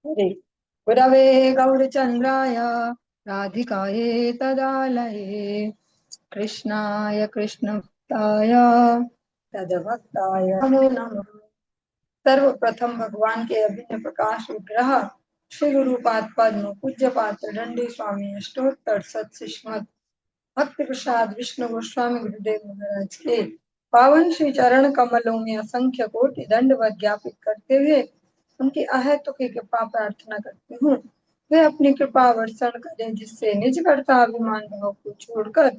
हरे गुरवे गौरचन्द्राय राधिकायै तदालये कृष्णाय कृष्णभक्ताय तदभक्ताय नमो नमः। सर्वप्रथम भगवान के अभिन्न प्रकाश विग्रह श्री गुरुपाद पद्म पूज्य पात्र दंडी स्वामी अष्टोत्तर सत श्रीमद भक्ति प्रसाद विष्णु गोस्वामी गुरुदेव महाराज के पावन श्री चरण कमलों में असंख्य कोटि दंडवत ज्ञापित करते हुए उनकी अहेतुकी कृपा प्रार्थना करती हूँ। वे अपनी कृपा वर्षण करें जिससे निज कर्ता अभिमान भाव को छोड़कर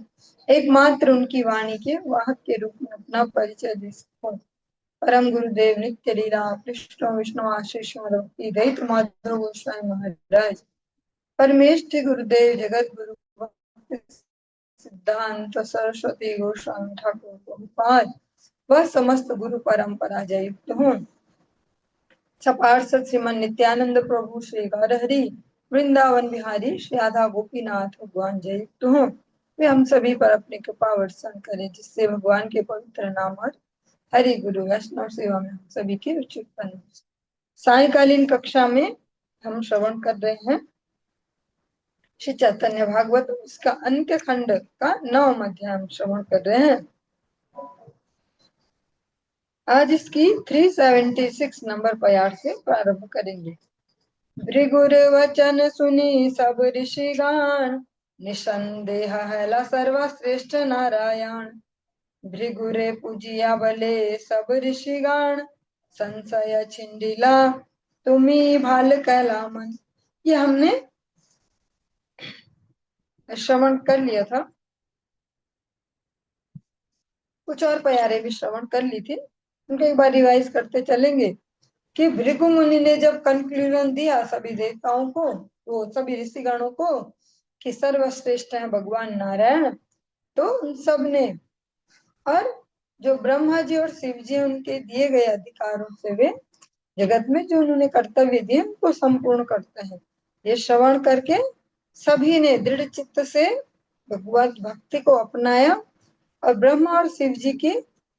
एकमात्र उनकी वाणी के वाहक के रूप में अपना परिचय दे सकूं। परम गुरुदेव नित्य लीला कृष्ण विष्णु आशीष भक्ति दैत माधव गोस्वामी महाराज परमेष्ठ गुरुदेव जगत गुरु भक्ति सिद्धांत सरस्वती गोस्वामी ठाकुर प्रभुपाद वह समस्त गुरु परंपरा जय युक्त हूँ। सपार्षद श्रीमन नित्यानंद प्रभु श्री गौरहरि वृंदावन बिहारी श्री राधा गोपीनाथ भगवान जय युक्त हूँ। वे हम सभी पर अपनी कृपा वर्षण करें जिससे भगवान के पवित्र नाम और हरि गुरु वैष्णव सेवा में हम सभी की रुचि उत्पन्न हो। सायकालीन कक्षा में हम श्रवण कर रहे हैं श्री चैतन्य भागवत उसका अंत्य खंड का 9वां अध्याय हम श्रवण कर रहे हैं। आज इसकी 376 नंबर प्यार से प्रारंभ करेंगे। भृगुर वचन सुनी सब ऋषिगण निसंदेह है सर्वश्रेष्ठ नारायण। भृगुरे पूजिया बले सब ऋषिगण संशय छिंडिला तुम्ही भाल कैला मन। ये हमने श्रवण कर लिया था, कुछ और प्यारे भी श्रवण कर ली थी, उनको एक बार रिवाइज करते चलेंगे कि भृगु मुनि ने जब कंक्लूजन दिया सभी देवताओं को, वो सभी ऋषिगणों को कि सर्वश्रेष्ठ है भगवान नारायण, तो उन सब ने और जो ब्रह्मा जी और शिव जी उनके दिए गए अधिकारों से वे जगत में जो उन्होंने कर्तव्य दिए उनको संपूर्ण करते हैं। ये श्रवण करके सभी ने दृढ़ चित्त से भगवत भक्ति को अपनाया और ब्रह्मा और शिव जी की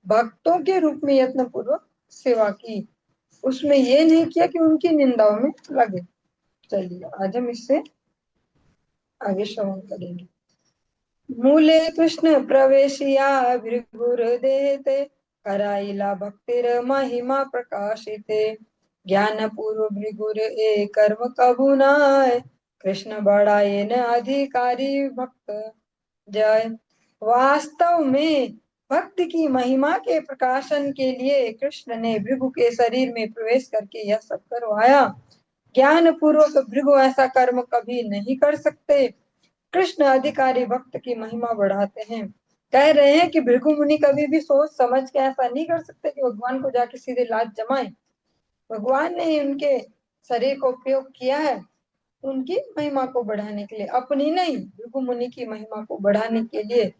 भक्तों के रूप में यत्न पूर्वक सेवा की। उसमें ये नहीं किया कि उनकी निंदाओं में लगे। चलिए आज हम इससे आगे श्रवण करेंगे। मूले कृष्ण प्रवेशिया भृगुर्देते कराइला भक्तिर महिमा प्रकाशिते ज्ञान पूर्व भृगुर ए कर्म कबुनाय कृष्ण बड़ाए न अधिकारी भक्त जय। वास्तव में भक्ति की महिमा के प्रकाशन के लिए कृष्ण ने भृगु के शरीर में प्रवेश करके यह सब करवाया। ज्ञान पूर्वक भृगु ऐसा कर्म कभी नहीं कर सकते। कृष्ण अधिकारी भक्त की महिमा बढ़ाते हैं। कह रहे हैं कि भृगु मुनि कभी भी सोच समझ के ऐसा नहीं कर सकते कि भगवान को जाके सीधे लात जमाए। भगवान ने उनके शरीर को उपयोग किया है उनकी महिमा को बढ़ाने के लिए, अपनी नहीं भृगु मुनि की महिमा को बढ़ाने के लिए।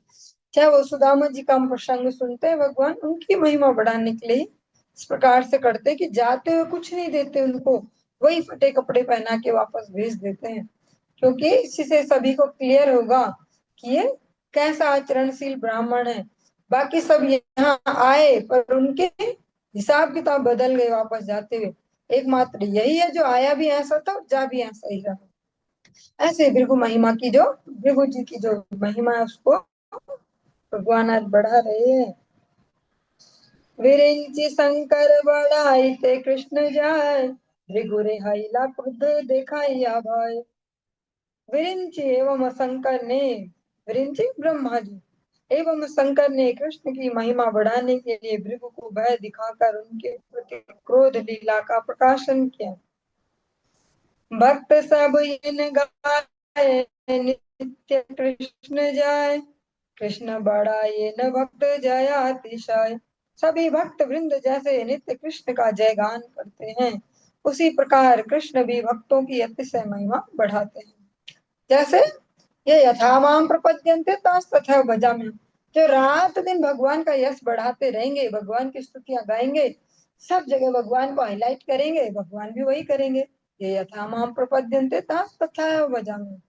चाहे वो सुदामा जी का हम प्रसंग सुनते हैं, भगवान उनकी महिमा बढ़ाने के लिए इस प्रकार से करते कि जाते हुए कुछ नहीं देते उनको, वही फटे कपड़े पहना के वापस भेज देते हैं, क्योंकि इसी से सभी को क्लियर होगा कि ये कैसा आचरणशील ब्राह्मण है। बाकी सब यहाँ आए पर उनके हिसाब किताब बदल गए वापस जाते हुए। एकमात्र यही है जो आया भी ऐसा था और जा भी ऐसा ही रहा। ऐसे भृगु महिमा की जो भृगु जी की जो महिमा है उसको भगवान आज बढ़ा रहे हैं। विरिंचि शंकर बढ़ाई ते कृष्ण जाय भृगुरे हैला खुद दिखाइया भाई। विरिंचि एवं शंकर ने, विरिंचि ब्रह्मा जी एवं शंकर ने कृष्ण की महिमा बढ़ाने के लिए भृगु को भय दिखाकर उनके प्रति क्रोध लीला का प्रकाशन किया। भक्त सब इन गाए नित्य कृष्ण जाय कृष्ण बड़ा ये न भक्त जया अतिशय। सभी भक्त वृंद जैसे नित्य कृष्ण का जयगान करते हैं उसी प्रकार कृष्ण भी भक्तों की अतिशय महिमा बढ़ाते हैं। जैसे ये यथामाम प्रपद्यन्ते तथा भजामि, जो रात दिन भगवान का यश बढ़ाते रहेंगे, भगवान की स्तुतियां गाएंगे, सब जगह भगवान को हाईलाइट करेंगे, भगवान भी वही करेंगे। ये यथामाम प्रपद्यन्ते तथा भजामि,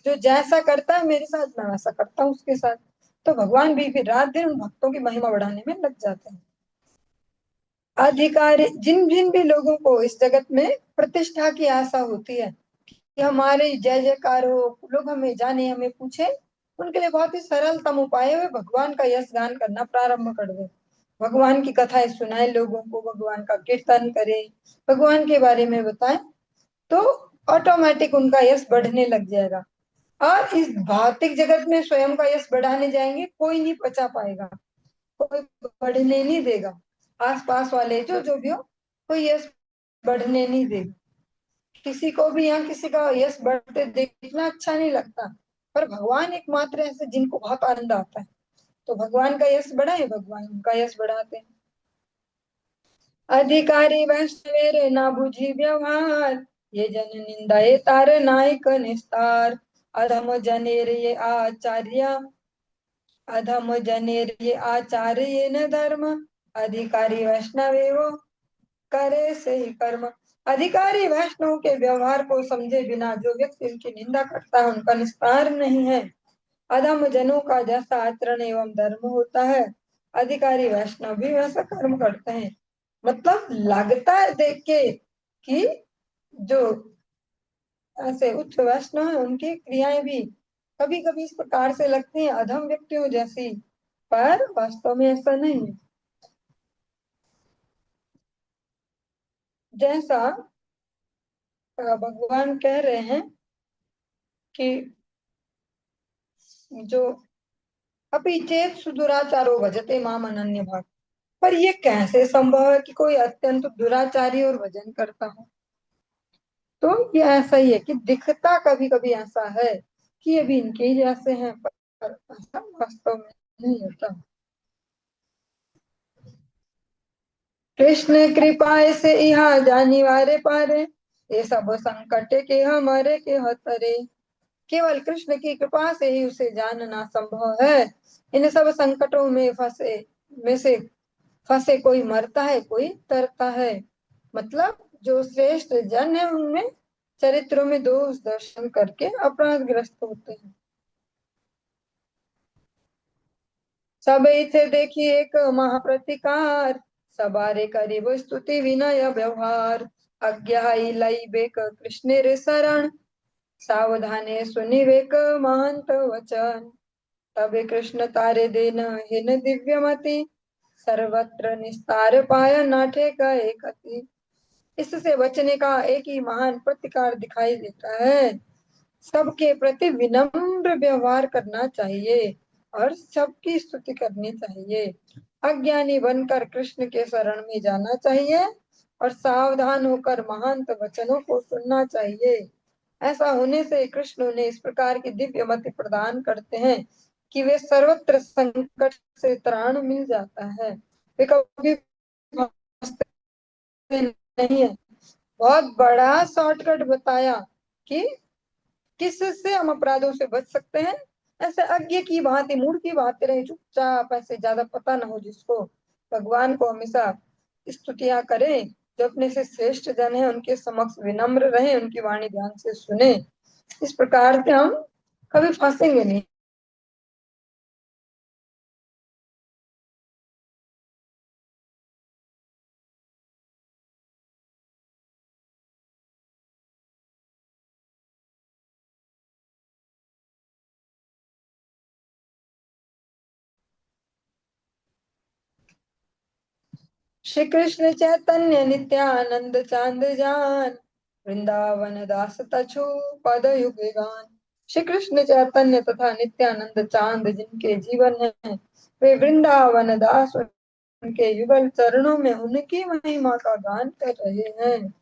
जो जैसा करता है मेरे साथ मैं वैसा करता हूँ उसके साथ। तो भगवान भी फिर रात दिन उन भक्तों की महिमा बढ़ाने में लग जाते हैं। अधिकारी जिन जिन भी लोगों को इस जगत में प्रतिष्ठा की आशा होती है कि हमारे जय जयकार हो, लोग हमें जाने, हमें पूछे, उनके लिए बहुत ही सरलतम उपाय है वे भगवान का यश गान करना प्रारंभ कर दे। भगवान की कथाएं सुनाए लोगों को, भगवान का कीर्तन करे, भगवान के बारे में बताएं, तो ऑटोमेटिक उनका यश बढ़ने लग जाएगा। और इस भौतिक जगत में स्वयं का यश बढ़ाने जाएंगे, कोई नहीं बचा पाएगा, कोई बढ़ने नहीं देगा। आसपास वाले जो जो भी हो, कोई यश बढ़ने नहीं देगा। किसी को भी यहाँ किसी का यश बढ़ते देखना अच्छा नहीं लगता, पर भगवान एकमात्र ऐसे जिनको बहुत आनंद आता है, तो भगवान का यश बढ़ाए, भगवान उनका यश बढ़ाते हैं। अधिकारी वैष्णवेर ना बुझी व्यवहार, ये जन निंदा ये तार नायक निस्तार। अधम जनेर ये आचार्य, अधम जनेर ये आचार्य ये न धर्म, अधिकारी वैष्णवे वो करे से ही कर्म। अधिकारी वैष्णव के व्यवहार को समझे बिना जो व्यक्ति उनकी निंदा करता है उनका निस्तार नहीं है। अधम जनों का जैसा आचरण एवं धर्म होता है, अधिकारी वैष्णव भी वैसा कर्म करते हैं। मतलब लगता है देख के कि जो ऐसे उच्च वैष्णव है उनकी क्रियाएं भी कभी कभी इस प्रकार से लगती हैं अधम व्यक्तियों जैसी, पर वास्तव में ऐसा नहीं है। जैसा भगवान कह रहे हैं कि जो अपि चेत सुदुराचारो भजते माम अनन्य भाग, पर ये कैसे संभव है कि कोई अत्यंत दुराचारी और भजन करता हो। तो ये ऐसा ही है कि दिखता कभी कभी ऐसा है कि ये भी इनके ही जैसे हैं, पर ऐसा वास्तव में नहीं होता। कृष्ण कृपा से यहाँ जानिवारे पारे, ये सब संकट के हमारे के हतरे। केवल कृष्ण की कृपा से ही उसे जानना संभव है। इन सब संकटों में से फंसे कोई मरता है, कोई तरता है। मतलब जो श्रेष्ठ जन है उनमें चरित्रों में दोष दर्शन करके अपराधग्रस्त होते हैं। सब इथे देखी एक महाप्रतिकार, सबारे करीब स्तुति विनय व्यवहार। अज्ञा लई बेक कृष्ण रे शरण, सावधाने सुनिवेक महंत वचन। तबे कृष्ण तारे देन हिन दिव्यमति, सर्वत्र निस्तार पाया नाठे का एक अति। इससे बचने का एक ही महान प्रतिकार दिखाई देता है, सबके प्रति विनम्र व्यवहार करना चाहिए और सबकी स्तुति करनी चाहिए। अज्ञानी बनकर कृष्ण के शरण में जाना चाहिए और सावधान होकर महांत वचनों को सुनना चाहिए। ऐसा होने से कृष्ण उन्हें इस प्रकार की दिव्य मति प्रदान करते हैं कि वे सर्वत्र संकट से त्राण मिल जाता है, वे कभी नहीं है। बहुत बड़ा शॉर्टकट बताया कि किससे हम अपराधों से बच सकते हैं। ऐसे अज्ञ की भांति, मूढ़ की भांति रहे चुपचाप, ऐसे ज्यादा पता ना हो जिसको, भगवान को हमेशा स्तुतियां करें। जो अपने से श्रेष्ठ जन है उनके समक्ष विनम्र रहे, उनकी वाणी ध्यान से सुने। इस प्रकार से हम कभी फंसेंगे नहीं। श्री कृष्ण चैतन्य नित्यानंद चांद जान, वृंदावन दास तछु पद युग गान। श्री कृष्ण चैतन्य तथा नित्यानंद चांद जिनके जीवन है, वे वृंदावन दास उनके युगल चरणों में उनकी महिमा का गान कर रहे हैं।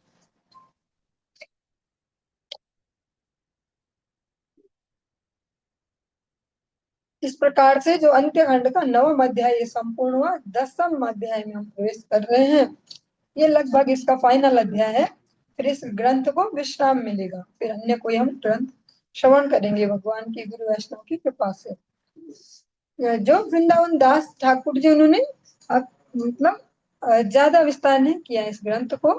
इस प्रकार से जो अंत्य खंड का नवम अध्याय ये संपूर्ण हुआ, 10वें अध्याय में हम प्रवेश कर रहे हैं। ये लगभग इसका फाइनल अध्याय है, फिर इस ग्रंथ को विश्राम मिलेगा, फिर अन्य कोई हम ग्रंथ श्रवण करेंगे भगवान की गुरु वैष्णव की कृपा से। जो वृंदावन दास ठाकुर जी उन्होंने मतलब ज्यादा विस्तार नहीं किया इस ग्रंथ को,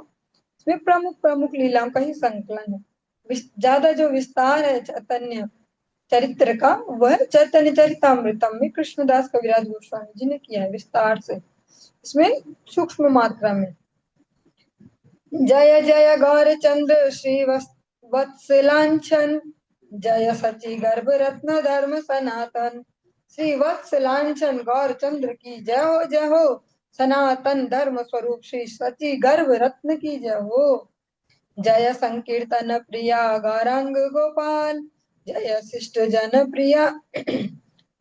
इसमें प्रमुख प्रमुख लीलाओं का ही संकलन है। ज्यादा जो विस्तार है चैतन्य चरित्र का, वह चैतन्य चरितामृतम में कृष्णदास कविराज गोस्वामी जी ने किया है विस्तार से। इसमें सूक्ष्म मात्रा में। जय जय गौर चंद्र श्री वत्सलांछन, जय सची गर्भ रत्न धर्म सनातन। श्री वत्सलांछन गौर चंद्र की जय हो, जय हो। सनातन धर्म स्वरूप श्री सची गर्भ रत्न की जय हो। जय संकीर्तन प्रिया गौरांग गोपाल, जय शिष्ट जन प्रिया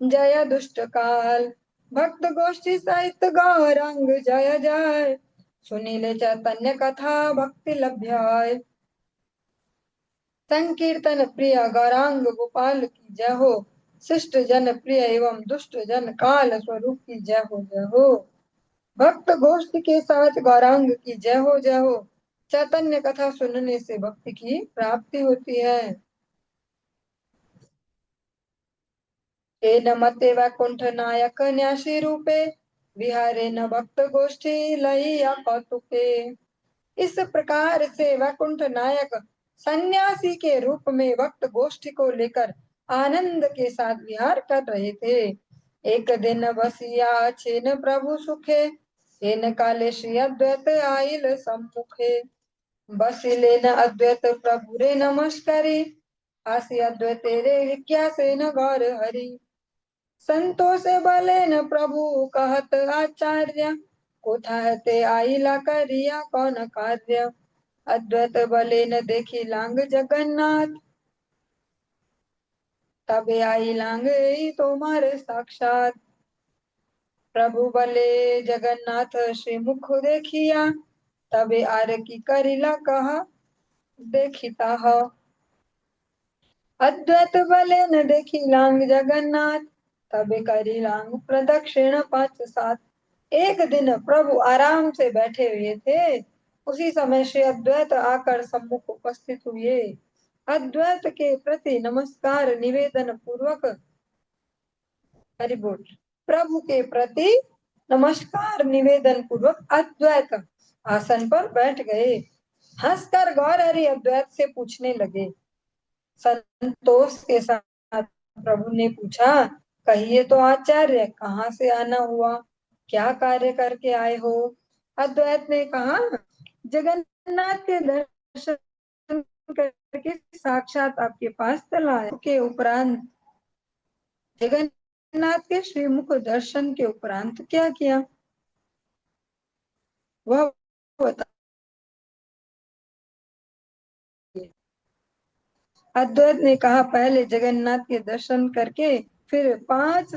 जय दुष्ट काल। भक्त गोष्ठी सहित गौरांग जय जय, सुनीले चैतन्य कथा भक्ति लभ्याय। संकीर्तन प्रिय गौरांग गोपाल की जय हो, शिष्ट जन प्रिय एवं दुष्ट जन काल स्वरूप की जय हो, जय हो। भक्त गोष्ठ के साथ गौरांग की जय हो, जय हो। चैतन्य कथा सुनने से भक्ति की प्राप्ति होती है। हे नमते वैकुंठ नायक न्यासी रूपे, विहारे न भक्त गोष्ठी लइया कौतुके। इस प्रकार से वैकुंठ नायक सन्यासी के रूप में भक्त गोष्ठी को लेकर आनंद के साथ विहार कर रहे थे। एक दिन बसिया छेन प्रभु सुखे, हेन काले श्री अद्वैत आइल सम्मुखे। बसिले न अद्वैत प्रभु रे नमस्कारी, आसी अद्वैत रे क्या से न गौर हरि। संतों से भले न प्रभु कहत आचार्य, कोथा ते आइला करिया कौन कार्य। अद्वैत भले न देखी लांग जगन्नाथ, तबे आई लांग तुम्हारे साक्षात। प्रभु भले जगन्नाथ श्री मुख देखिया, तबे आर की करिला कहा देखिता हो। अद्वैत भले न देखी लांग जगन्नाथ, तबे करी लांग प्रदक्षिण पांच सात। एक दिन प्रभु आराम से बैठे हुए थे, उसी समय श्री अद्वैत आकर सम्मुख उपस्थित हुए। अद्वैत के प्रति नमस्कार निवेदन पूर्वक, हरि बोल, प्रभु के प्रति नमस्कार निवेदन पूर्वक अद्वैत आसन पर बैठ गए। हंसकर गौर हरि अद्वैत से पूछने लगे। संतोष के साथ प्रभु ने पूछा, कहिए तो आचार्य, कहाँ से आना हुआ, क्या कार्य करके आए हो। अद्वैत ने कहा, जगन्नाथ के दर्शन करके साक्षात आपके पास चला है। के उपरांत जगन्नाथ के श्रीमुख दर्शन के उपरांत क्या किया वह बता। अद्वैत ने कहा, पहले जगन्नाथ के दर्शन करके फिर 5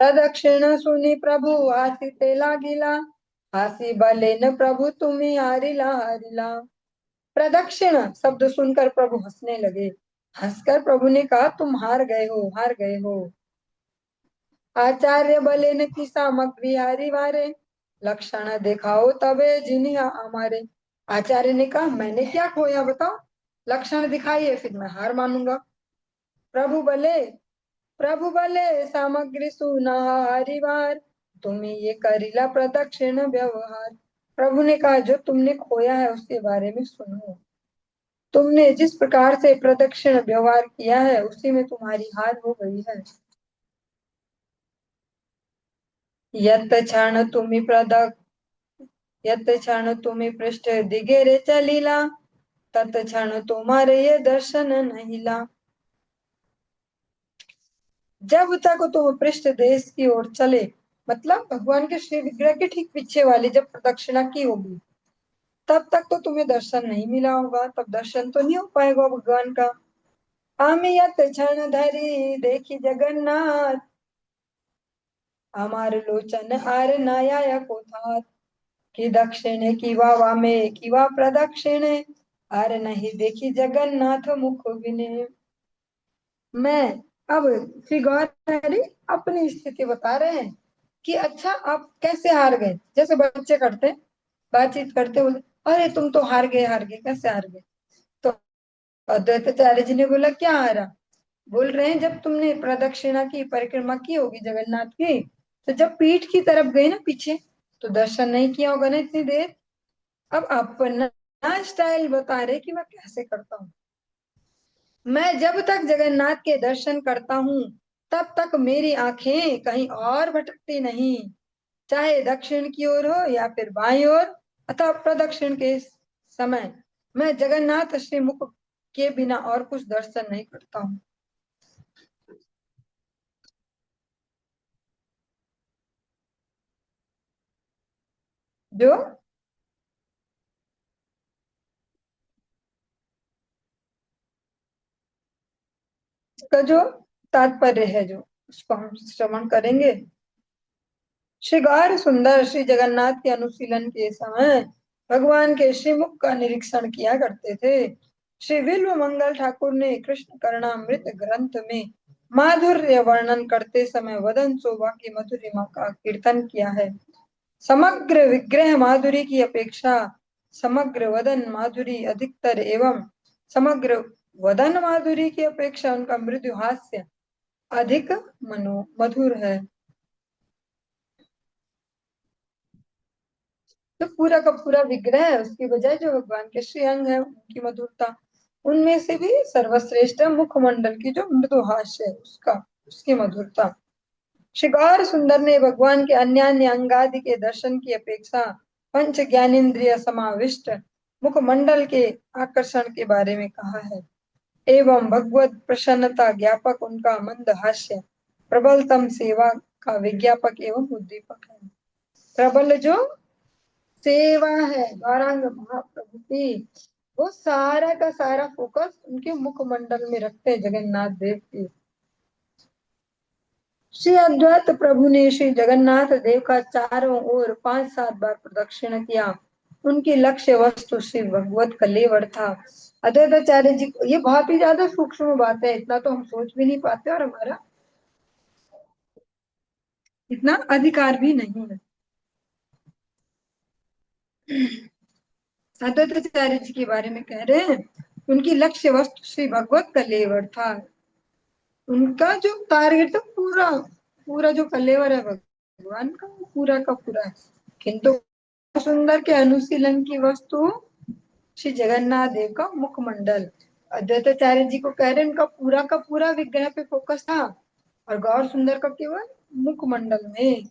प्रदक्षिण सुनी प्रभु आसीते लागिला, हासी भले न प्रभु तुम्हें हारिला हारिला। प्रदक्षिण शब्द सुनकर प्रभु हंसने लगे। हंसकर प्रभु ने कहा, तुम हार गए हो, हार गए हो। आचार्य भले न की सामग्री हारी वारे, लक्षण दिखाओ तबे जिन्हें हमारे। आचार्य ने कहा, मैंने क्या खोया बताओ, लक्षण दिखाइए फिर मैं हार मानूंगा। प्रभु भले प्रभु भले सामग्री सुना हरिवार, तुम्हें ये करीला प्रदक्षिण व्यवहार। प्रभु ने कहा, जो तुमने खोया है उसके बारे में सुनो। तुमने जिस प्रकार से प्रदक्षिण व्यवहार किया है उसी में तुम्हारी हार हो गई है। यत क्षण तुम्हें यत क्षण तुम्हें पृष्ठ दिगेरे चलीला, तत क्षण तुम्हारे ये दर्शन नहीं ला। जब तक तुम पृष्ठ देश की ओर चले, मतलब भगवान के श्री विग्रह के ठीक पीछे वाली जब प्रदक्षिणा की होगी, तब तक तो तुम्हें दर्शन नहीं मिला होगा, तब दर्शन तो नहीं हो पाएगा भगवान का। अमियत क्षण धरी देखी जगन्नाथ, हमार लोचन आर नाया को था। कि दक्षिणे किवा वामे किवा प्रदक्षिणे, आर नहीं देखी जगन्नाथ मुख विने। मैं अब श्री गौरी अपनी स्थिति बता रहे हैं कि अच्छा आप कैसे हार गए। जैसे बच्चे करते बातचीत करते बोले, अरे तुम तो हार गए कैसे हार गए। तो अद्वैताचार्य जी ने बोला, क्या हारा। बोल रहे हैं, जब तुमने प्रदक्षिणा की परिक्रमा की होगी जगन्नाथ की, तो जब पीठ की तरफ गई ना पीछे, तो दर्शन नहीं किया होगा ना इतनी देर। अब अपना स्टाइल बता रहे कि मैं कैसे करता हूँ। मैं जब तक जगन्नाथ के दर्शन करता हूँ तब तक मेरी आंखें कहीं और भटकती नहीं, चाहे दक्षिण की ओर हो या फिर बाईं ओर अथवा प्रदक्षिण के समय। मैं जगन्नाथ श्री मुख के बिना और कुछ दर्शन नहीं करता हूँ। जो इसका जो तात्पर्य है जो उसको हम श्रवण करेंगे। श्री गौर सुंदर श्री जगन्नाथ के अनुशीलन के समय भगवान के श्रीमुख का निरीक्षण किया करते थे। श्री विल्व मंगल ठाकुर ने कृष्ण करणामृत ग्रंथ में माधुर्य वर्णन करते समय वदन शोभा की मधुरिमा का कीर्तन किया है। समग्र विग्रह माधुरी की अपेक्षा समग्र वदन माधुरी अधिकतर एवं समग्र वदन माधुरी की अपेक्षा उनका मृदु हास्य अधिक मनो मधुर है। तो पूरा का पूरा विग्रह है उसकी बजाय जो भगवान के श्री अंग है उनकी मधुरता, उनमें से भी सर्वश्रेष्ठ है मुखमंडल की जो मृदुहास्य है उसका, उसकी मधुरता। श्रृंगार सुंदर ने भगवान के अन्य अन्य अंगादि के दर्शन की अपेक्षा पंच ज्ञानेन्द्रिय समाविष्ट मुखमंडल के आकर्षण के बारे में कहा है। एवं भगवत प्रसन्नता ज्ञापक उनका मंद हास्य प्रबलतम सेवा का विज्ञापक एवं उद्दीपक है। प्रबल जो सेवा है गौरांग महाप्रभु की, वो सारा का सारा फोकस उनके मुखमंडल में रखते हैं जगन्नाथ देव की। श्री अद्वैत प्रभु ने श्री जगन्नाथ देव का चारों ओर 5-7 बार प्रदक्षिण किया। उनकी लक्ष्य वस्तु श्री भगवत कलेवर था। अद्वैताचार्य जी ये बहुत ही ज्यादा सूक्ष्म बात है, इतना तो हम सोच भी नहीं पाते और हमारा इतना अधिकार भी नहीं है। अद्वैताचार्य जी के बारे में कह रहे हैं उनकी लक्ष्य वस्तु श्री भगवत कलेवर था। उनका जो टारगेट था पूरा पूरा जो कलेवर है भगवान का वो पूरा का पूरा है। किंतु सुंदर के अनुशीलन की वस्तु श्री जगन्नाथ देव का मुखमंडल। अद्वैताचार्य जी को कह रहे हैं उनका पूरा का पूरा विग्रह पे फोकस था और गौर सुंदर का केवल मुखमंडल में।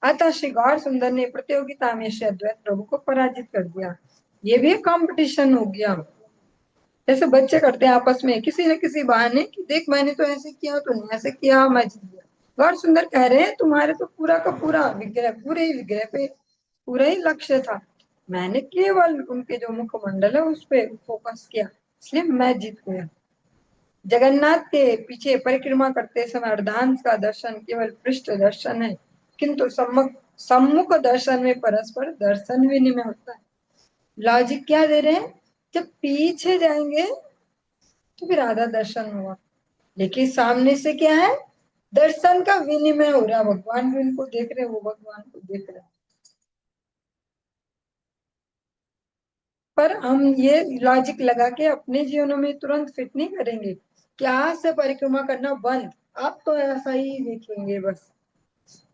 अतः श्री गौर सुंदर ने प्रतियोगिता में श्री अद्वैत प्रभु को पराजित कर दिया। ये भी एक कंपटीशन हो गया, जैसे बच्चे करते हैं आपस में किसी न किसी बहाने कि देख मैंने तो ऐसे किया तूने ऐसे किया मैं जीत गया। गौर सुंदर कह रहे हैं तुम्हारे तो पूरा का पूरा विग्रह पूरे ही विग्रह पे पूरा ही लक्ष्य था, मैंने केवल उनके जो मुखमंडल है उस पे फोकस किया इसलिए मैं जीत गया। जगन्नाथ के पीछे परिक्रमा करते समय अर्धांश का दर्शन केवल पृष्ठ दर्शन है, किंतु सम्मुख सम्मुख दर्शन में परस्पर दर्शन विनिमय होता है। लॉजिक क्या दे रहे हैं, जब पीछे जाएंगे तो फिर आधा दर्शन हुआ, लेकिन सामने से क्या है दर्शन का विनिमय हो रहा, भगवान भी उनको देख रहे वो भगवान को देख रहे। पर हम ये लॉजिक लगा के अपने जीवनों में तुरंत फिट नहीं करेंगे कि आज से परिक्रमा करना बंद, आप तो ऐसा ही देखेंगे बस।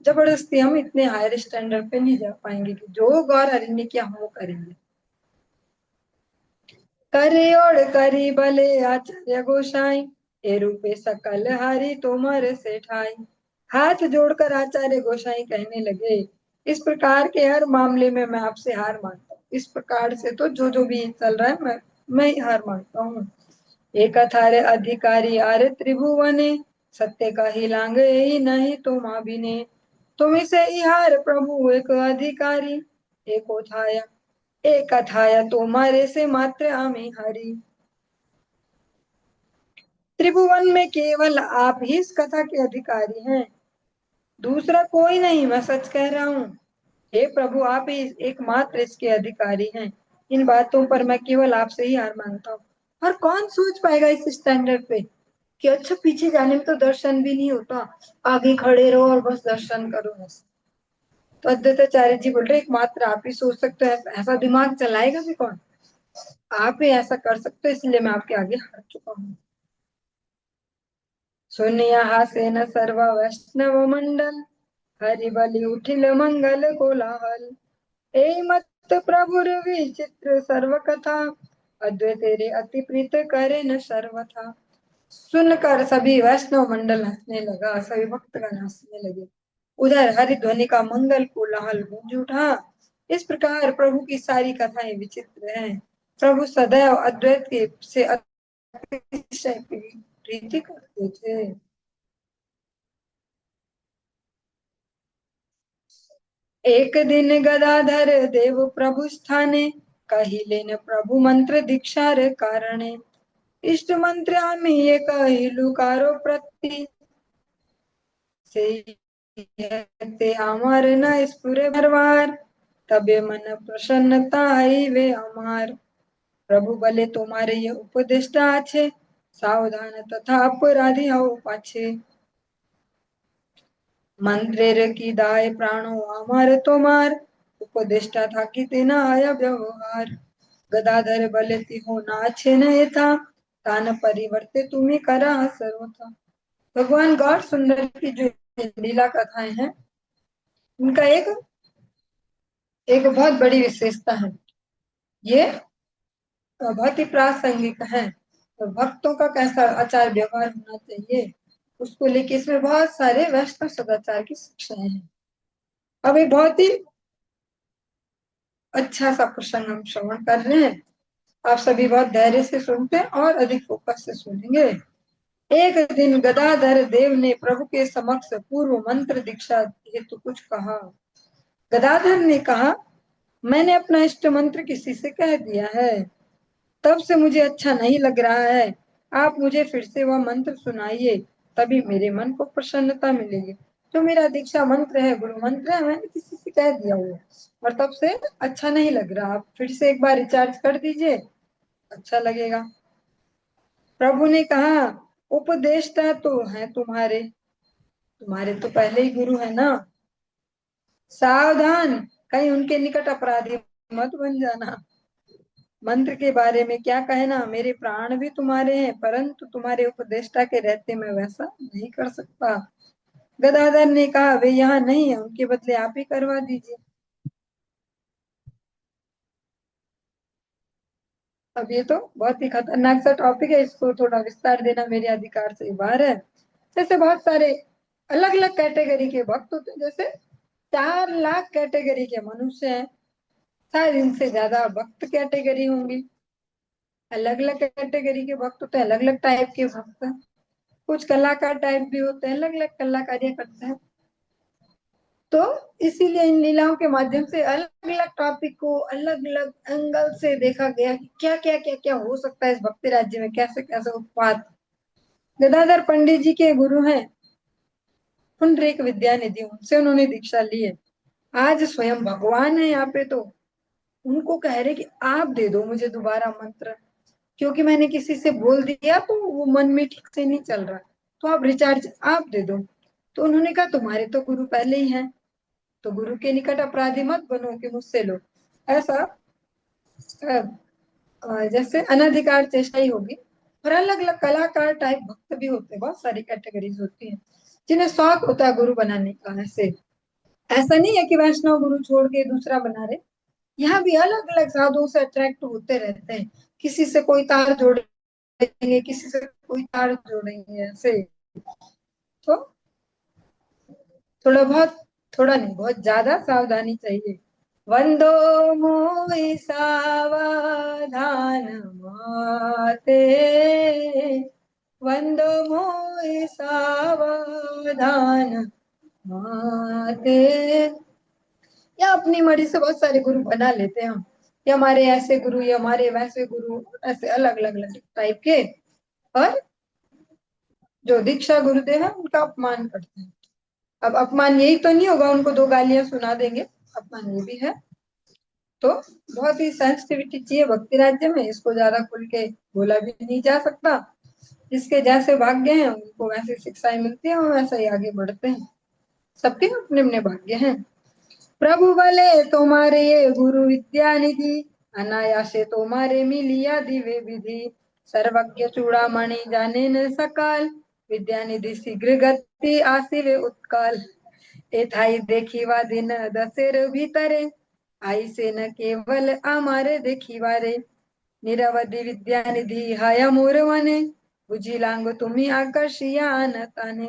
जबरदस्ती हम इतने हायर स्टैंडर्ड पे नहीं जा पाएंगे कि जो गौर हरि ने किया हम वो करेंगे। करे और करी भले आचार्य गोसाई, ए रूपे सकल हरि तोमर से ठाई। हाथ जोड़कर आचार्य गोसाई कहने लगे इस प्रकार के हर मामले में मैं आपसे हार मानता हूँ, इस प्रकार से तो जो जो भी चल रहा है मैं हार मानता हूँ। एक थारे अधिकारी आरे त्रिभुवने, सत्य का ही लांग ही नहीं तुम अभिने। तुम इसे इहार प्रभु एक अधिकारी, एको थाया एक अथाया तुम्हारे से मात्र आमी हरि। त्रिभुवन में केवल आप ही इस कथा के अधिकारी हैं, दूसरा कोई नहीं, मैं सच कह रहा हूँ। हे प्रभु आप ही एकमात्र इसके अधिकारी हैं, इन बातों पर मैं केवल आपसे ही हार मानता हूँ। और कौन सोच पाएगा इस स्टैंडर्ड पे कि अच्छा पीछे जाने में तो दर्शन भी नहीं होता, आगे खड़े रहो और बस दर्शन करो बस। तो अद्वैताचार्य जी बोल रहे एकमात्र आप ही सोच सकते हो, ऐसा दिमाग चलाएगा भी कौन, आप ही ऐसा कर सकते हो इसलिए मैं आपके आगे हार चुका हूँ। सुनिया हासेन सर्व वैष्णव मंडल, हरि बलि उठिल मंगल कोलाहल। ए मत प्रभुर विचित्र सर्व कथा, अद्वैत तेरे अति प्रीत करे न सर्वथा। सुनकर सभी वैष्णव मंडल हंसने लगा, सभी भक्तगण हंसने लगे। उधर हरिध्वनि का मंगल कोलाहल गूंज उठा। इस प्रकार प्रभु की सारी कथाएं विचित्र हैं। प्रभु सदैव अद्वैत के से अतिशय प्रीति करते थे। एक दिन गदाधर देव प्रभु स्थाने, कहिले न प्रभु मंत्र दीक्षार कारणे। इष्ट मंत्र आम्ही एक हिलुकारो प्रति, से ते आमार न स्फुरे भरवार। तबे मन प्रसन्नता ही वे अमार। प्रभु भले तुम्हारे ये उपदेष्टा আছে, सावधान तथा अपराधी हो पाछे। मंत्रेर की दाय प्राणो अमर तोमार, उपदेष्टा था कि तेना आया व्यवहार। गदाधर भले तिहो नाछे न था, तान परिवर्ते तुम्हें करा सर्वथा। भगवान गौर सुंदर की जो लीला कथाएं हैं, उनका एक एक बहुत बड़ी विशेषता है। ये बहुत ही प्रासंगिक है। तो भक्तों का कैसा आचार व्यवहार होना चाहिए, उसको लेके इसमें बहुत सारे वैष्णव सदाचार की शिक्षाएं हैं। अब एक बहुत ही अच्छा सा प्रसंग हम श्रवण कर रहे हैं। आप सभी बहुत धैर्य से सुनते हैं और अधिक फोकस से सुनेंगे। एक दिन गदाधर देव ने प्रभु के समक्ष पूर्व मंत्र दीक्षा हेतु कुछ कहा। गदाधर ने कहा, मैंने अपना इष्ट मंत्र किसी से कह दिया है, तब से मुझे अच्छा नहीं लग रहा है। आप मुझे फिर से वह मंत्र सुनाइए, तभी मेरे मन को प्रसन्नता मिलेगी। जो मेरा दीक्षा मंत्र है, गुरु मंत्र है, मैंने किसी से कह दिया हुआ और तब से अच्छा नहीं लग रहा। आप फिर से एक बार रिचार्ज कर दीजिए, अच्छा लगेगा। प्रभु ने कहा, उपदेष्टा तो है तुम्हारे, तुम्हारे तो पहले ही गुरु है ना। सावधान, कहीं उनके निकट अपराधी मत बन जाना। मंत्र के बारे में क्या कहना, मेरे प्राण भी तुम्हारे हैं, परंतु तुम्हारे उपदेष्टा के रहते मैं वैसा नहीं कर सकता। गदाधर ने कहा, वे यहाँ नहीं है, उनके बदले आप ही करवा दीजिए। अब ये तो बहुत ही खतरनाक सा टॉपिक है, इसको थोड़ा विस्तार देना मेरे अधिकार से बाहर है। जैसे बहुत सारे अलग अलग कैटेगरी के भक्त होते हैं, जैसे 4 लाख कैटेगरी के मनुष्य हैं, शायद इनसे ज्यादा भक्त कैटेगरी होंगी। अलग अलग कैटेगरी के भक्त होते हैं, अलग अलग टाइप के भक्त हैं। कुछ कलाकार टाइप भी होते हैं, अलग अलग कलाकारियां करते हैं। तो इसीलिए इन लीलाओं के माध्यम से अलग अलग टॉपिक को अलग अलग एंगल से देखा गया कि क्या क्या हो सकता है इस भक्ति राज्य में, कैसे कैसे उत्पाद। गदाधर पंडित जी के गुरु हैं पुंडरीक विद्यानिधि, उनसे उन्होंने दीक्षा ली है। आज स्वयं भगवान है यहाँ पे, तो उनको कह रहे कि आप दे दो मुझे दोबारा मंत्र, क्योंकि मैंने किसी से बोल दिया तो वो मन में ठीक से नहीं चल रहा, तो आप रिचार्ज आप दे दो। तो उन्होंने कहा, तुम्हारे तो गुरु पहले ही हैं, तो गुरु के निकट अपराधी मत बनो कि मुझसे लो। ऐसा जैसे अनधिकार चेष्टा ही होगी। और अलग अलग कलाकार टाइप भक्त भी होते हैं, बहुत सारी कैटेगरीज होती हैं जिन्हें शौक होता है गुरु बनाने का। ऐसे ऐसा नहीं है कि वैष्णव गुरु छोड़ के दूसरा बना रहे, यहाँ भी अलग अलग साधुओं से अट्रैक्ट होते रहते हैं। किसी से कोई तार जोड़ेंगे, किसी से कोई तार जोड़ेंगे, ऐसे। तो थोड़ा बहुत, थोड़ा नहीं बहुत ज्यादा सावधानी चाहिए। वंदो मोहि सावधान माते, वंदो मोहि सावधान माते। या अपनी मर्जी से बहुत सारे गुरु बना लेते हैं हम, ये हमारे ऐसे गुरु, ये हमारे वैसे गुरु, ऐसे अलग अलग अलग टाइप के। और जो दीक्षा गुरुदेव है उनका अपमान करते हैं। अब अपमान यही तो नहीं होगा उनको 2 गालियां सुना देंगे, अपमान ये भी है। तो बहुत ही सेंसिटिविटी चाहिए भक्ति राज्य में, इसको ज्यादा खुल के बोला भी नहीं जा सकता। जिसके जैसे भाग्य हैं उनको वैसी शिक्षाएं मिलती हैं और वैसे ही आगे बढ़ते हैं। सबके अपने अपने भाग्य हैं। प्रभु भले तुम्हारे ये गुरु विद्या निधि, अनायासे तुम्हारे मिलिया दिव्य विधि। सर्वज्ञ चूड़ामणि जाने न सकाल, विद्या निधि शीघ्र गति आसिवे उत्काल। एथाई देखीवा दिन दशेर भीतरे, आई से न केवल आमारे देखीवा रे, निरवधि विद्या निधि हाय मोर मने, बुझिलांग तुम्ही आकर्षिया ताने।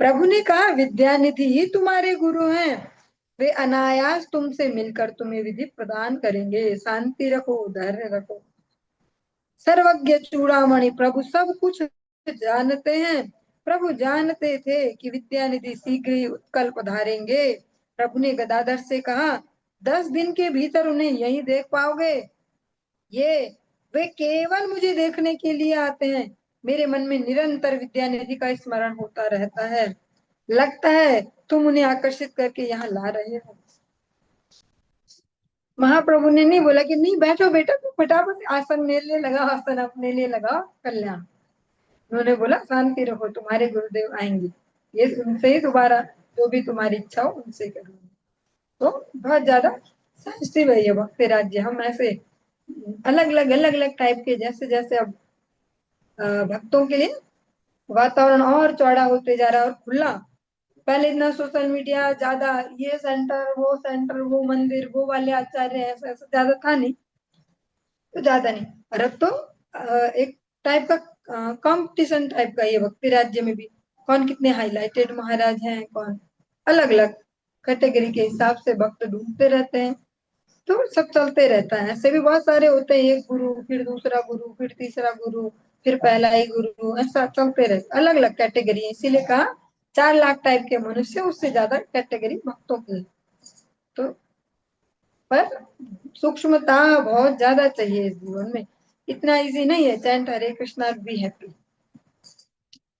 प्रभु ने कहा विद्या निधि ही तुम्हारे गुरु हैं, वे अनायास तुमसे मिलकर तुम्हें विधि प्रदान करेंगे। शांति रखो, धैर्य रखो। सर्वज्ञ चूड़ामणि प्रभु सब कुछ जानते हैं। प्रभु जानते थे कि विद्यानिधि शीघ्र ही उत्कल पधारेंगे। प्रभु ने गदाधर से कहा 10 दिन के भीतर उन्हें यही देख पाओगे। ये वे केवल मुझे देखने के लिए आते हैं। मेरे मन में निरंतर विद्यानिधि का स्मरण होता रहता है। लगता है तुम उन्हें आकर्षित करके यहाँ ला रहे हो। महाप्रभु ने नहीं बोला कि नहीं बैठो बेटा, तुम फटाफट आसन मेरे लिए लगाओ, आसन अपने लिए लगाओ, कल्याण। उन्होंने बोला शांति रखो, तुम्हारे गुरुदेव आएंगे, ये उनसे ही दोबारा जो भी तुम्हारी इच्छा हो उनसे करूंगी। तो बहुत ज्यादा सेंसिटिव है ये भक्ति राज्य। हम ऐसे अलग अलग टाइप के, जैसे जैसे अब भक्तों के लिए वातावरण और चौड़ा होते जा रहा है और खुला। पहले इतना सोशल मीडिया ज्यादा, ये सेंटर वो मंदिर वो वाले आचार्य ऐसा ऐसा ज्यादा था नहीं, तो ज्यादा नहीं। और अब तो एक टाइप का कंपटीशन टाइप का ये भक्ति राज्य में भी, कौन कितने हाईलाइटेड महाराज हैं, कौन अलग अलग कैटेगरी के हिसाब से भक्त ढूंढते रहते हैं। तो सब चलते रहता है। ऐसे भी बहुत सारे होते हैं, एक गुरु फिर दूसरा गुरु फिर तीसरा गुरु फिर पहला ही गुरु, ऐसा चलते रहते, अलग अलग कैटेगरी है। इसीलिए कहा 4 लाख टाइप के मनुष्य, उससे ज्यादा कैटेगरी भक्तों की। तो पर सूक्ष्मता बहुत ज्यादा चाहिए इस जीवन में। इतना इजी नहीं है chant Hare Krishna be happy.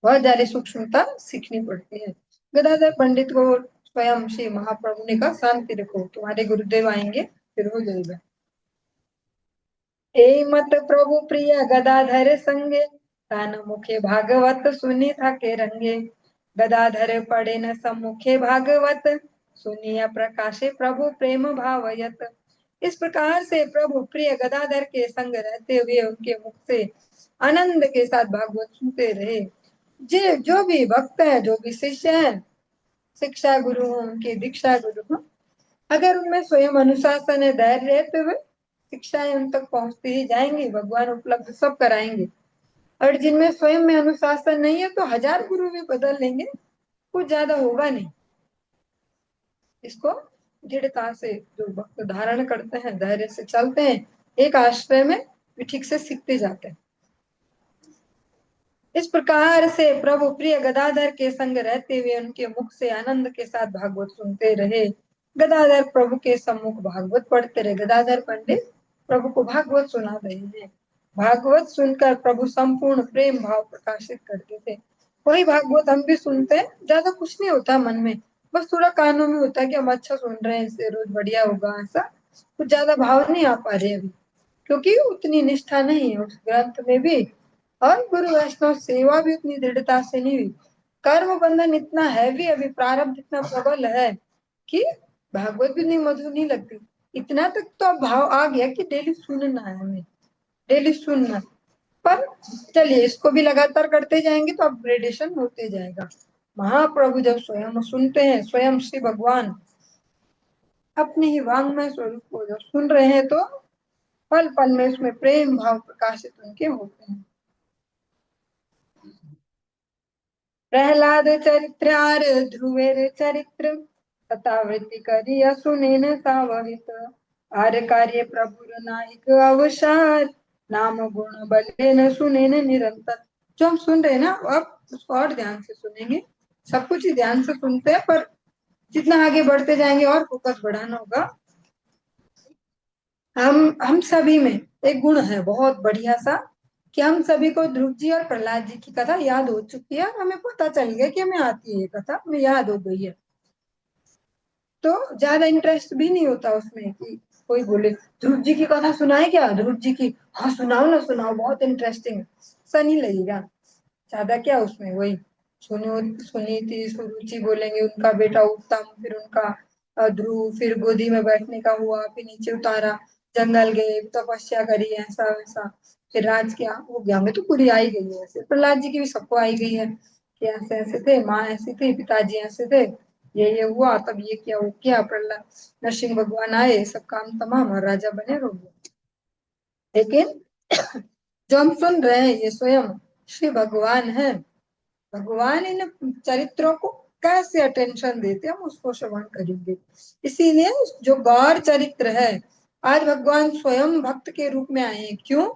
बहुत ज्यादा सूक्ष्मता सीखनी पड़ती है। गदाधर पंडित को स्वयं श्री महाप्रभु ने कहा शांति रखो, तुम्हारे गुरुदेव आएंगे, फिर हो जाएगा। ए मत प्रभु प्रिय गदाधर संगे, कान मुखे भागवत सुनी था के रंगे। गदाधर पड़े न सम्मुखे भागवत, सुनिया प्रकाशे प्रभु प्रेम भावयत। इस प्रकार से प्रभु प्रिय गदाधर के संग रहते हुए उनके मुख से आनंद के साथ भागवत सुनते रहे। जो भी भक्त है, जो भी शिष्य है, शिक्षा गुरु हो उनके दीक्षा गुरु हो, अगर उनमें स्वयं अनुशासन है, धैर्य है, तो वे शिक्षाएं उन तक पहुंचती ही जाएंगी, भगवान उपलब्ध सब कराएंगे। और जिनमें स्वयं में अनुशासन नहीं है तो 1000 गुरु भी बदल लेंगे, कुछ ज्यादा होगा नहीं। इसको दृढ़ता से जो भक्त धारण करते हैं, धैर्य से चलते हैं, एक आश्रय में भी ठीक से सीखते जाते हैं। इस प्रकार से प्रभु प्रिय गदाधर के संग रहते हुए उनके मुख से आनंद के साथ भागवत सुनते रहे। गदाधर प्रभु के सम्मुख भागवत पढ़ते रहे। गदाधर पंडित प्रभु को भागवत सुना रहे हैं। भागवत सुनकर प्रभु संपूर्ण प्रेम भाव प्रकाशित करते थे। वही भागवत हम भी सुनते हैं, ज्यादा कुछ नहीं होता मन में, बस थोड़ा कानों में होता है कि हम अच्छा सुन रहे हैं, इससे रोज बढ़िया होगा, ऐसा कुछ ज्यादा भाव नहीं आ पा रहे अभी, क्योंकि उतनी निष्ठा नहीं है उस ग्रंथ में भी। और गुरु वैष्णव सेवा भी उतनी दृढ़ता से नहीं हुई। कर्म बंधन इतना हैवी, अभी प्रारब्ध इतना प्रबल है कि भागवत भी नहीं, मधुर नहीं लगती। इतना तक तो अब भाव आ गया कि डेली सुनना है हमें, डेली सुनना। पर चलिए इसको भी लगातार करते जाएंगे तो अपग्रेडेशन होते जाएगा। महाप्रभु जब स्वयं सुनते हैं, स्वयं श्री भगवान अपने ही वांग्मय स्वरूप को जब सुन रहे हैं, तो पल पल में उसमें प्रेम भाव प्रकाशित उनके होते हैं। प्रहलाद चरित्र आर ध्रुवेर चरित्र, तथावृत्ति करिया सुनेन सावहित। आर कार्य प्रभुर नायक अवसार, नाम गुण बले न सुनेन निरंतर। जो हम सुन रहे हैं ना, अब उसको और ध्यान से सुनेंगे। सब कुछ ही ध्यान से सुनते हैं, पर जितना आगे बढ़ते जाएंगे और फोकस बढ़ाना होगा। हम सभी में एक गुण है बहुत बढ़िया सा, कि हम सभी को ध्रुव जी और प्रहलाद जी की कथा याद हो चुकी है, और हमें पता चल गया कि हमें आती है ये कथा, हमें याद हो गई है। तो ज्यादा इंटरेस्ट भी नहीं होता उसमें कि कोई बोले ध्रुव जी की कथा सुनाए क्या, ध्रुव जी की, हाँ सुनाओ ना सुनाओ, बहुत इंटरेस्टिंग, ऐसा नहीं लगेगा। ज्यादा क्या उसमें, वही सुनो सुनीति सुरुचि बोलेंगे, उनका बेटा उत्तम, फिर उनका ध्रुव, फिर गोदी में बैठने का हुआ, फिर नीचे उतारा, जंगल गए, तपस्या करी, ऐसा वैसा, फिर राज क्या हो गया। हमें तो पूरी आई गई है, ऐसे प्रहलाद जी की भी सबको आई गई है कि ऐसे ऐसे थे, माँ ऐसी थी, पिताजी ऐसे थे, ये हुआ, तब ये किया, वो किया, प्रहलाद नरसिंह भगवान आए, सब काम तमाम और राजा बने रहो। लेकिन जो हम सुन रहे हैं ये स्वयं श्री भगवान है। भगवान इन चरित्रों को कैसे अटेंशन देते हैं हम उसको श्रवण करेंगे। इसीलिए जो गौर चरित्र है, आज भगवान स्वयं भक्त के रूप में आए हैं। क्यों?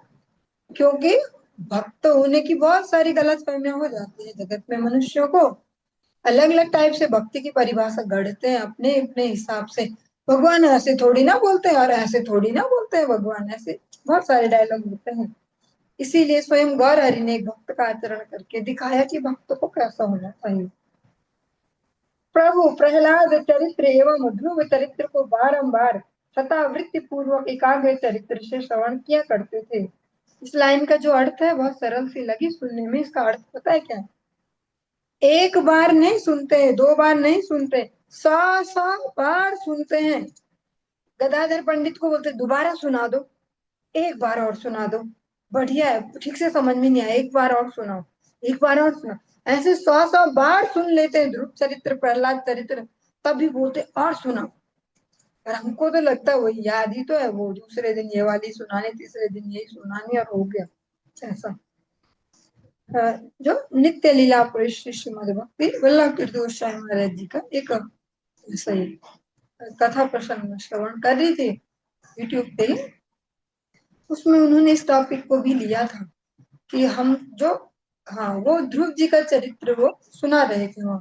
क्योंकि भक्त होने की बहुत सारी गलत फहमियां हो जाती है जगत में। मनुष्यों को अलग अलग टाइप से भक्ति की परिभाषा गढ़ते हैं अपने अपने हिसाब से। भगवान ऐसे थोड़ी ना बोलते हैं और ऐसे थोड़ी ना बोलते हैं भगवान, ऐसे बहुत सारे डायलॉग होते हैं। इसीलिए स्वयं गौर हरि ने एक भक्त का आचरण करके दिखाया कि भक्त को कैसा होना चाहिए। प्रभु प्रहलाद चरित्र एवं ध्रुव चरित्र को बारंबार शतावृत्ति पूर्वक एकाग्र चरित्र से श्रवण किया करते थे। इस लाइन का जो अर्थ है बहुत सरल सी लगी सुनने में। इसका अर्थ पता है क्या? एक बार नहीं सुनते, दो बार नहीं सुनते, 100 बार सुनते हैं। गदाधर पंडित को बोलते दोबारा सुना दो, एक बार और सुना दो, बढ़िया है, ठीक से समझ में नहीं आया, एक बार और सुनाओ, एक बार और सुनाओ। ऐसे 100 बार सुन लेते हैं ध्रुव चरित्र, प्रहलाद चरित्र, तभी बोलते और सुनाओ। और हमको तो लगता है वही याद ही तो है, वो दूसरे दिन ये वाली सुनानी, तीसरे दिन यही सुनानी और हो गया ऐसा। जो नित्य लीला पुरुष श्री श्रीमद भक्ति वल्लभ तीर्थ गोस्वामी महाराज जी का एक सही कथा प्रसंग श्रवण कर रही थी यूट्यूब पे ही। उसमें उन्होंने इस टॉपिक को भी लिया था कि हम जो, हाँ, वो ध्रुव जी का चरित्र वो सुना रहे थे वहां,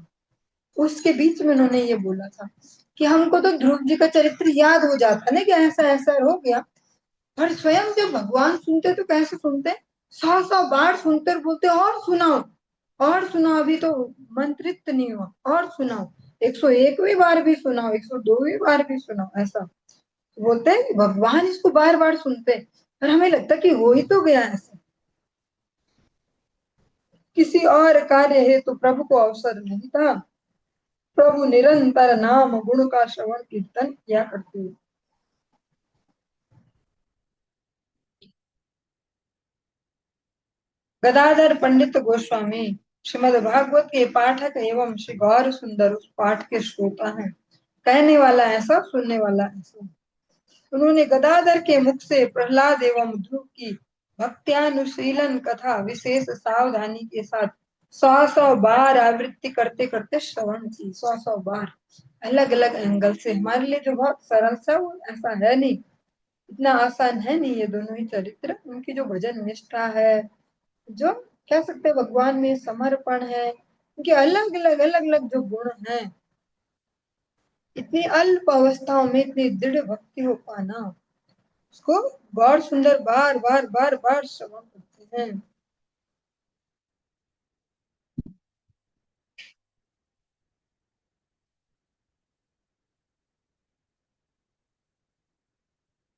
उसके बीच में उन्होंने ये बोला था कि हमको तो ध्रुव जी का चरित्र याद हो जाता ना कि ऐसा ऐसा हो गया, पर स्वयं जब भगवान सुनते तो कैसे सुनते? 100 बार सुनते और बोलते और सुनाओ, और सुनाओ, अभी तो मंत्रित नहीं हुआ, और सुनाओ, 101वीं बार भी सुनाओ, 102वीं बार भी सुनाओ, ऐसा बोलते हैं कि भगवान इसको बार बार सुनते हैं। और हमें लगता कि हो ही तो गया ऐसा। किसी और कार्य है तो प्रभु को अवसर नहीं था। प्रभु निरंतर नाम गुण का श्रवण कीर्तन किया करते हैं। गदाधर पंडित गोस्वामी श्रीमद् भागवत के पाठक एवं श्री गौर सुंदर उस पाठ के श्रोता हैं। कहने वाला ऐसा, सुनने वाला ऐसा। उन्होंने गदाधर के मुख से प्रहलाद एवं ध्रुव की भक्त्यानुशीलन कथा विशेष सावधानी के साथ 100 बार आवृत्ति करते करते श्रवण की। 100 बार अलग अलग एंगल से। हमारे लिए जो बहुत सरल सा, वो ऐसा है नहीं, इतना आसान है नहीं ये दोनों ही चरित्र। उनकी जो भजन निष्ठा है, जो कह सकते हैं भगवान में समर्पण है, उनके अलग अलग जो गुण हैं, इतनी अल्प अवस्थाओं में इतनी दृढ़ भक्ति हो पाना, उसको बहुत सुंदर बार बार बार बार श्रवण करते हैं।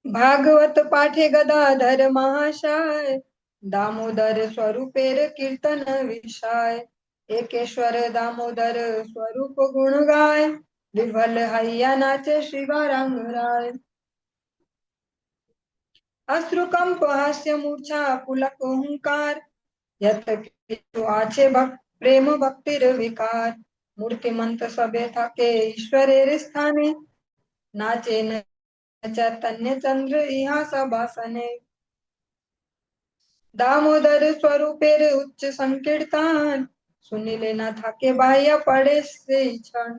भागवत पाठे गदाधर महाशय, दामोदर स्वरूपेर कीर्तन विषय। एकेश्वर दामोदर स्वरूप गुण गाय, विभल हैया नाचे श्री गौरांग राय। अश्रुकंप हास्य मूर्छा पुलक हुंकार, यत किंतु आछे प्रेम भक्तिर विकार। मूर्तिमंत सबे थके ईश्वरेर स्थाने, नाचे न चैतन्य चंद्र इहा सभासने। दामोदर स्वरूपेर उच्च संकीर्तन, सुनिले न थाके बाह्य पड़े से क्षण।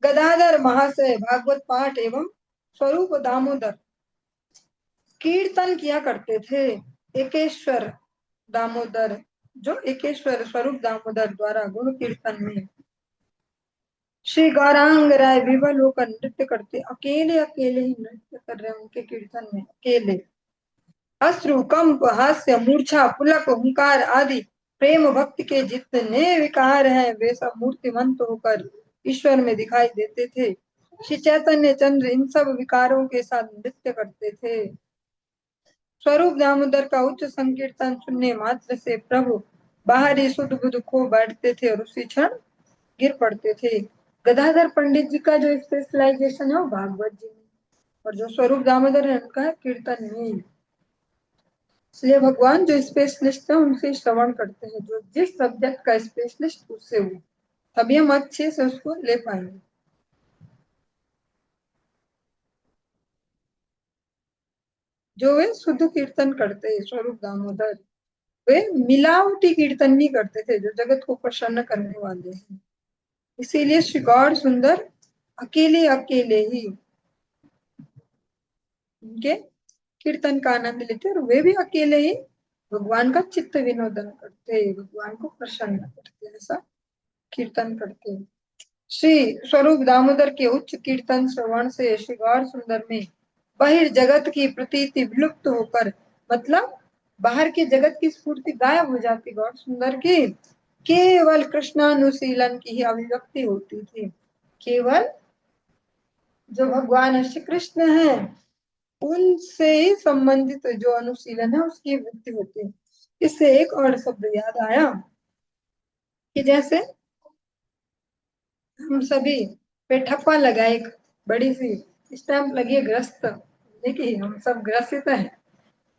गदाधर महाशय भागवत पाठ एवं स्वरूप दामोदर कीर्तन किया करते थे। एकेश्वर दामोदर, जो एकेश्वर स्वरूप दामोदर द्वारा गुण कीर्तन में श्री गौरांग राय विवल होकर नृत्य करते, अकेले अकेले ही नृत्य कर रहे हैं उनके कीर्तन में, अकेले। अश्रु कंप हास्य मूर्छा पुलक हुंकार आदि प्रेम भक्ति के जितने विकार हैं वे सब मूर्तिमंत होकर ईश्वर में दिखाई देते थे। श्री चैतन्य चंद्र इन सब विकारों के साथ नृत्य करते थे। स्वरूप दामोदर का उच्च संकीर्तन सुनने मात्र से प्रभु बाहरी सुध बुध खो बैठते थे और उसी क्षण गिर पड़ते थे। गदाधर पंडित जी का जो स्पेशलाइजेशन है वो भागवत जी में, और जो स्वरूप दामोदर है उनका है कीर्तन में। इसलिए भगवान जो स्पेशलिस्ट है उनसे श्रवण करते हैं, जो जिस सब्जेक्ट का स्पेशलिस्ट उससे वो, तभी हम अच्छे से उसको ले पाएंगे। जो वे शुद्ध कीर्तन करते स्वरूप दामोदर, वे मिलावटी कीर्तन नहीं करते थे जो जगत को प्रसन्न करने वाले हैं। इसीलिए श्री गौर सुंदर अकेले अकेले ही उनके कीर्तन का आनंद लेते और वे भी अकेले ही भगवान का चित्त विनोदन करते, भगवान को प्रसन्न करते, ऐसा कीर्तन करते। श्री स्वरूप दामोदर के उच्च कीर्तन श्रवण से श्री गौर सुंदर में बहिर्जगत की प्रतीति विलुप्त होकर, मतलब बाहर के जगत की स्फूर्ति गायब हो जाती, गौर सुंदर की केवल कृष्णानुशीलन की ही अभिव्यक्ति होती थी। केवल जो भगवान श्री कृष्ण है उनसे ही संबंधित जो अनुशीलन है उसकी वृत्ति होती है। इससे एक और शब्द याद आया कि जैसे हम सभी पे ठप्पा लगा, एक बड़ी सी स्टैंप लगी है ग्रस्त, देखिए हम सब ग्रसित हैं,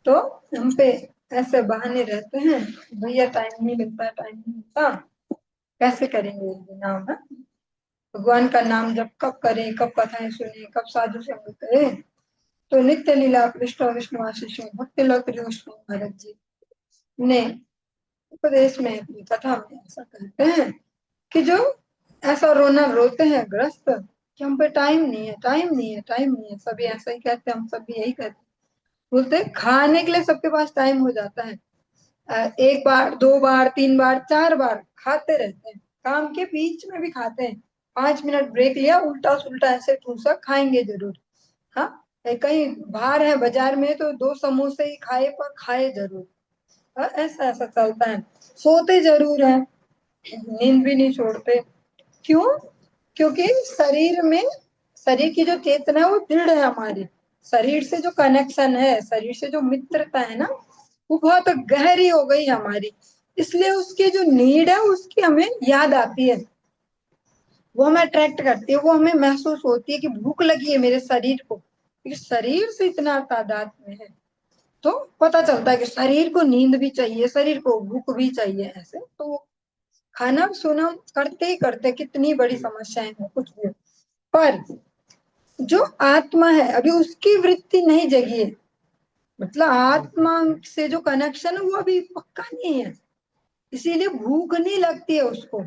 तो हम पे ऐसे बहाने रहते हैं, भैया टाइम नहीं मिलता, टाइम नहीं मिलता, कैसे करेंगे ये नाम है भगवान का नाम जब कब करें, कब कथाएं सुने, कब साधु संग करें। तो नित्य लीला विष्णु विष्णु आशीष भक्ति लोक विष्णु भरत जी ने उपदेश में अपनी कथा में ऐसा कहते हैं कि जो ऐसा रोना रोते हैं ग्रस्त कि हम पे टाइम नहीं है, टाइम नहीं है, टाइम नहीं है, सभी ऐसा ही कहते हैं, हम सभी यही कहते हैं। बोलते खाने के लिए सबके पास टाइम हो जाता है, एक बार, दो बार, तीन बार, चार बार खाते रहते हैं, काम के बीच में भी खाते हैं, 5 मिनट ब्रेक लिया, उल्टा सुल्टा ऐसे ठूसा खाएंगे जरूर। हाँ, कहीं बाहर है बाजार में तो 2 समोसे ही खाए पर खाए जरूर। हाँ, ऐसा ऐसा चलता है। सोते जरूर है, नींद भी नहीं छोड़ते। क्यों? क्योंकि शरीर में, शरीर की जो चेतना है वो दृढ़ है हमारी, शरीर से जो कनेक्शन है, शरीर से जो मित्रता है ना वो बहुत गहरी हो गई हमारी, इसलिए उसकी जो नीड है उसकी हमें याद आती है, वो हमें अट्रैक्ट करती है, वो हमें महसूस होती है कि भूख लगी है मेरे शरीर को, क्योंकि शरीर से इतना तादाद में है। तो पता चलता है कि शरीर को नींद भी चाहिए, शरीर को भूख भी चाहिए, ऐसे तो खाना सोना करते ही करते कितनी बड़ी समस्याएं हो कुछ भी, पर जो आत्मा है अभी उसकी वृत्ति नहीं जगी है, मतलब आत्मा से जो कनेक्शन है वो अभी पक्का नहीं है, इसीलिए भूख नहीं लगती है उसको।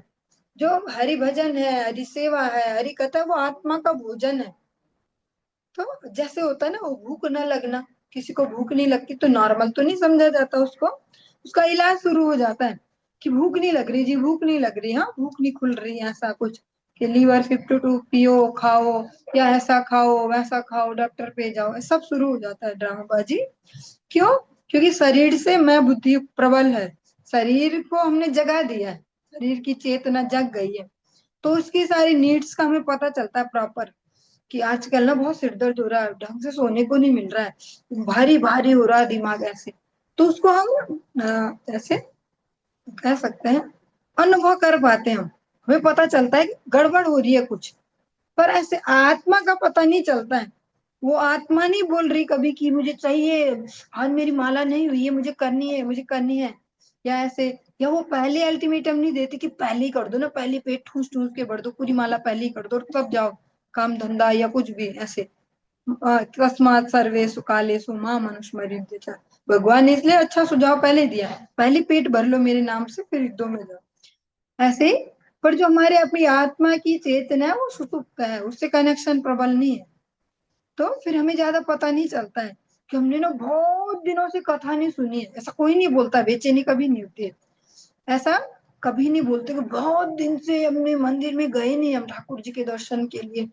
जो हरि भजन है, हरि सेवा है, हरि कथा, वो आत्मा का भोजन है। तो जैसे होता है ना वो भूख न लगना, किसी को भूख नहीं लगती तो नॉर्मल तो नहीं समझा जाता उसको, उसका इलाज शुरू हो जाता है कि भूख नहीं लग रही जी, भूख नहीं लग रही, हाँ भूख नहीं खुल रही, ऐसा कुछ कि लीवर 52 पियो खाओ, या ऐसा खाओ वैसा खाओ, डॉक्टर पे जाओ, सब शुरू हो जाता है ड्रामाबाजी। क्यों? क्योंकि शरीर से मैं बुद्धि प्रबल है, शरीर को हमने जगा दिया है, शरीर की चेतना जग गई है, तो उसकी सारी नीड्स का हमें पता चलता है प्रॉपर कि आजकल ना बहुत सिर दर्द हो रहा है, ढंग से सोने को नहीं मिल रहा है, भारी भारी हो रहा है दिमाग, ऐसे तो उसको हम ऐसे कह सकते हैं, अनुभव कर पाते हैं हम, हमें पता चलता है कि गड़बड़ हो रही है कुछ, पर ऐसे आत्मा का पता नहीं चलता है। वो आत्मा नहीं बोल रही कभी कि मुझे चाहिए, आज मेरी माला नहीं हुई है, मुझे करनी है, मुझे करनी है, या ऐसे, या वो पहले अल्टीमेटम नहीं देती कि पहले ही कर दो ना, पहले पेट ठूस ठूस के भर दो, पूरी माला पहले ही कर दो और तब जाओ काम धंधा या कुछ भी ऐसे। तस्मात् सर्वेषु कालेषु मां मनुष्मरित, भगवान ने इसलिए अच्छा सुझाव पहले दिया, पहले पेट भर लो मेरे नाम से फिर युद्धों में जाओ, ऐसे ही। पर जो हमारे अपनी आत्मा की चेतना है वो सुसुप्त है, उससे कनेक्शन प्रबल नहीं है, तो फिर हमें ज्यादा पता नहीं चलता है कि हमने ना बहुत दिनों से कथा नहीं सुनी है, ऐसा कोई नहीं बोलता, बेचैनी कभी नहीं होती है, ऐसा कभी नहीं बोलते कि बहुत दिन से हमने मंदिर में गए नहीं हम ठाकुर जी के दर्शन के लिए,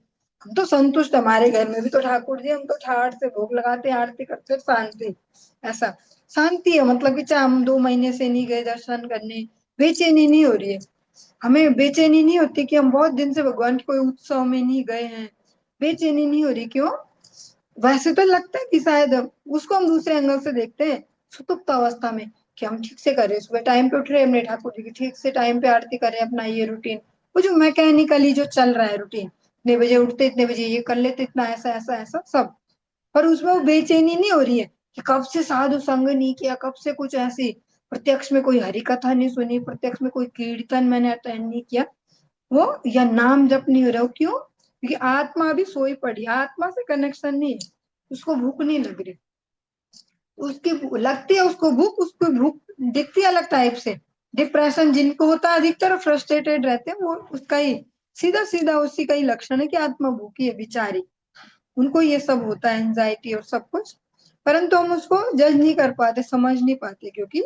हम तो संतुष्ट, हमारे घर में भी तो ठाकुर जी, हम तो ठाट से भोग लगाते आरती करते शांति, ऐसा शांति है, मतलब कि चाहे हम 2 महीने से नहीं गए दर्शन करने, बेचैनी नहीं हो रही है, हमें बेचैनी नहीं होती कि हम बहुत दिन से भगवान के कोई उत्सव में नहीं गए हैं, बेचैनी नहीं हो रही। क्यों? वैसे तो लगता है कि शायद उसको हम दूसरे एंगल से देखते हैं सुतुप्त अवस्था में कि हम ठीक से करें, सुबह टाइम पे उठ रहे हैं, हमने ठाकुर जी की ठीक से टाइम पे आरती करें, अपना ये रूटीन, वो जो मैकेनिकली जो चल रहा है रूटीन, इतने बजे उठते, इतने बजे ये कर लेते, इतना ऐसा ऐसा ऐसा सब, पर उसमें वो बेचैनी नहीं हो रही है कि कब से साधु संग नहीं किया, कब से कुछ ऐसी प्रत्यक्ष में कोई हरि कथा नहीं सुनी, प्रत्यक्ष में कोई कीर्तन मैंने अटेंड नहीं किया, वो या नाम जप नहीं हो रहा हो। क्यों? क्योंकि आत्मा अभी सोई पड़ी, आत्मा से कनेक्शन नहीं है, उसको भूख नहीं लग रही, उसकी लगती है उसको भूख, उसको भूख दिखती है अलग टाइप से। डिप्रेशन जिनको होता है अधिकतर फ्रस्ट्रेटेड रहते हैं, वो उसका ही सीधा सीधा उसी का ही लक्षण है कि आत्मा भूखी है बेचारी, उनको ये सब होता है, एंजाइटी और सब कुछ। परंतु हम उसको जज नहीं कर पाते, समझ नहीं पाते, क्योंकि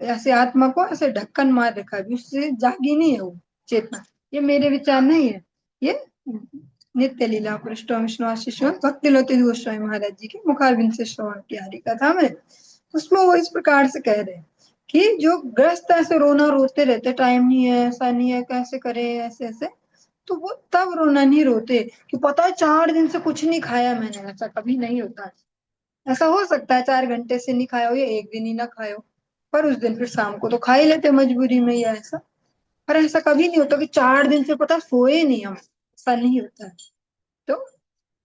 ऐसे आत्मा को ऐसे ढक्कन मार रखा है, अभी उससे जागी नहीं है वो चेतना। ये मेरे विचार नहीं है, ये नित्य लीला पृष्ठ विष्णु आशीष भक्ति लोती गोस्वामी महाराज जी के मुखारबिंद से श्रवण की हरि कथा में, उसमें वो इस प्रकार से कह रहे हैं कि जो ग्रस्त ऐसे रोना रोते रहते, टाइम नहीं है, ऐसा नहीं है, कैसे करे, ऐसे ऐसे, तो वो तब रोना नहीं रोते कि पता है 4 दिन से कुछ नहीं खाया मैंने, ऐसा कभी नहीं होता है। ऐसा हो सकता है 4 घंटे से नहीं खाया हो या एक दिन ही ना खाए हो, पर उस दिन फिर शाम को तो खा ही लेते मजबूरी में या ऐसा। पर ऐसा कभी नहीं होता कि 4 दिन से पता सोए नहीं हम, ऐसा नहीं होता है। तो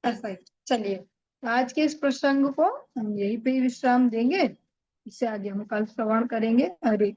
ऐसा ही। चलिए, आज के इस प्रसंग को हम यहीं पे ही विश्राम देंगे, इससे आगे हम कल श्रवण करेंगे। हरे